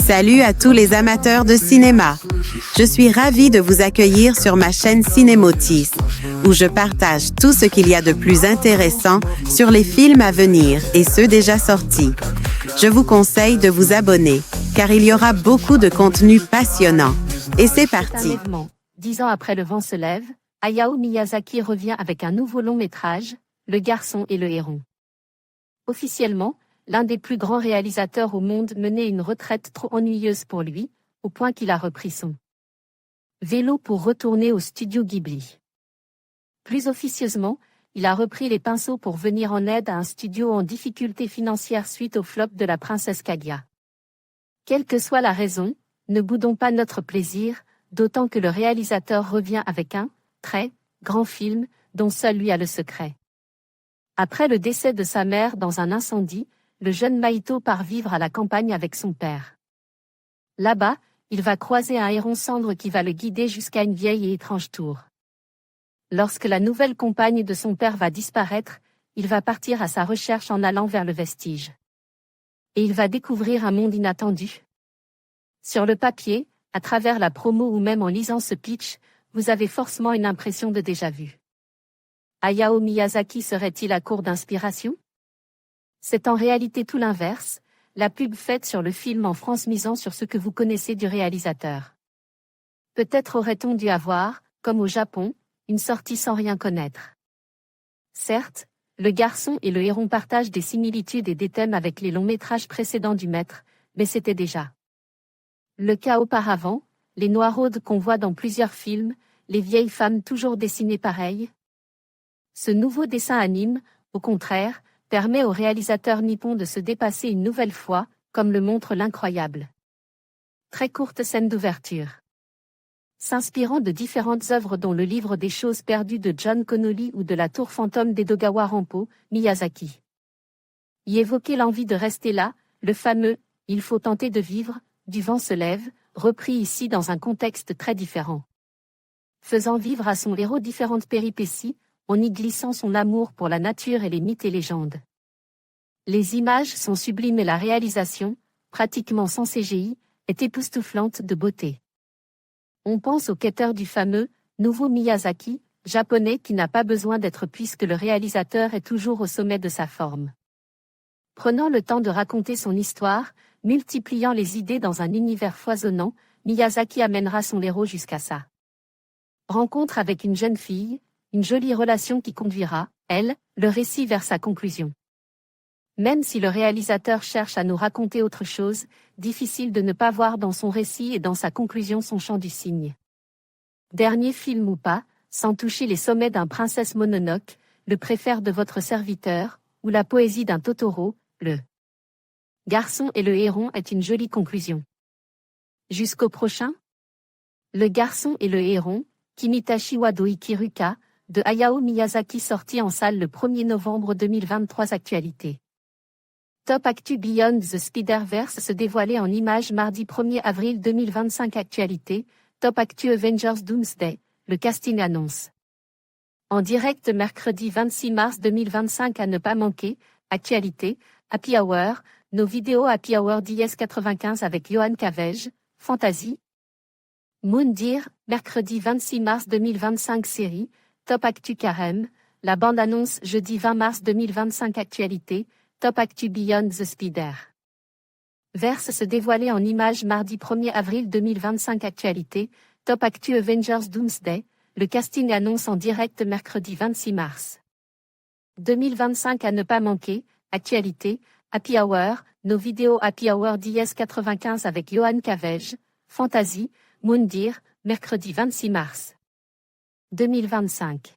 Salut à tous les amateurs de cinéma. Je suis ravie de vous accueillir sur ma chaîne Cinémotis, où je partage tout ce qu'il y a de plus intéressant sur les films à venir et ceux déjà sortis. Je vous conseille de vous abonner, car il y aura beaucoup de contenu passionnant. Et c'est parti. 10 ans après Le vent se lève, Hayao Miyazaki revient avec un nouveau long métrage, Le garçon et le héron. Officiellement, l'un des plus grands réalisateurs au monde menait une retraite trop ennuyeuse pour lui, au point qu'il a repris son vélo pour retourner au studio Ghibli. Plus officieusement, il a repris les pinceaux pour venir en aide à un studio en difficulté financière suite au flop de La princesse Kaguya. Quelle que soit la raison, ne boudons pas notre plaisir, d'autant que le réalisateur revient avec un très grand film dont seul lui a le secret. Après le décès de sa mère dans un incendie, le jeune Mahito part vivre à la campagne avec son père. Là-bas, il va croiser un héron cendre qui va le guider jusqu'à une vieille et étrange tour. Lorsque la nouvelle compagne de son père va disparaître, il va partir à sa recherche en allant vers le vestige. Et il va découvrir un monde inattendu. Sur le papier, à travers la promo ou même en lisant ce pitch, vous avez forcément une impression de déjà-vu. Hayao Miyazaki serait-il à court d'inspiration ? C'est en réalité tout l'inverse, la pub faite sur le film en France misant sur ce que vous connaissez du réalisateur. Peut-être aurait-on dû avoir, comme au Japon, une sortie sans rien connaître. Certes, Le garçon et le héron partagent des similitudes et des thèmes avec les longs métrages précédents du maître, mais c'était déjà le cas auparavant, les noiraudes qu'on voit dans plusieurs films, les vieilles femmes toujours dessinées pareilles. Ce nouveau dessin anime, au contraire, permet au réalisateur nippon de se dépasser une nouvelle fois, comme le montre l'incroyable. Très courte scène d'ouverture. S'inspirant de différentes œuvres dont le livre des choses perdues de John Connolly ou de la tour fantôme d'Edogawa Rampo, Miyazaki y évoquait l'envie de rester là, le fameux « il faut tenter de vivre », du vent se lève, repris ici dans un contexte très différent. Faisant vivre à son héros différentes péripéties, en y glissant son amour pour la nature et les mythes et légendes. Les images sont sublimes et la réalisation, pratiquement sans CGI, est époustouflante de beauté. On pense au quêteur du fameux « nouveau Miyazaki », japonais qui n'a pas besoin d'être puisque le réalisateur est toujours au sommet de sa forme. Prenant le temps de raconter son histoire, multipliant les idées dans un univers foisonnant, Miyazaki amènera son héros jusqu'à sa rencontre avec une jeune fille, une jolie relation qui conduira, elle, le récit vers sa conclusion. Même si le réalisateur cherche à nous raconter autre chose, difficile de ne pas voir dans son récit et dans sa conclusion son chant du cygne. Dernier film ou pas, sans toucher les sommets d'un Princesse Mononoke, le préfère de votre serviteur, ou la poésie d'un Totoro, le garçon et le héron est une jolie conclusion. Jusqu'au prochain ? Le garçon et le héron, Kimitashi wa Doikiruka, de Hayao Miyazaki sorti en salle le 1er novembre 2023. Actualité. Top Actu Beyond the Spider-Verse se dévoilait en images mardi 1er avril 2025. Actualité, Top Actu Avengers Doomsday, le casting annonce. En direct mercredi 26 mars 2025 à ne pas manquer, actualité, Happy Hour, nos vidéos Happy Hour DS95 avec Johan Cavege, Fantasy. Moondir, mercredi 26 mars 2025 série, Top Actu Carême, la bande-annonce jeudi 20 mars 2025 actualité, Top Actu Beyond the Spider. Verse se dévoilait en images mardi 1er avril 2025 actualité, Top Actu Avengers Doomsday, le casting annonce en direct mercredi 26 mars 2025 à ne pas manquer, actualité, Happy Hour, nos vidéos Happy Hour DS95 avec Johan Cavege, Fantasy, Moondir, mercredi 26 mars 2025.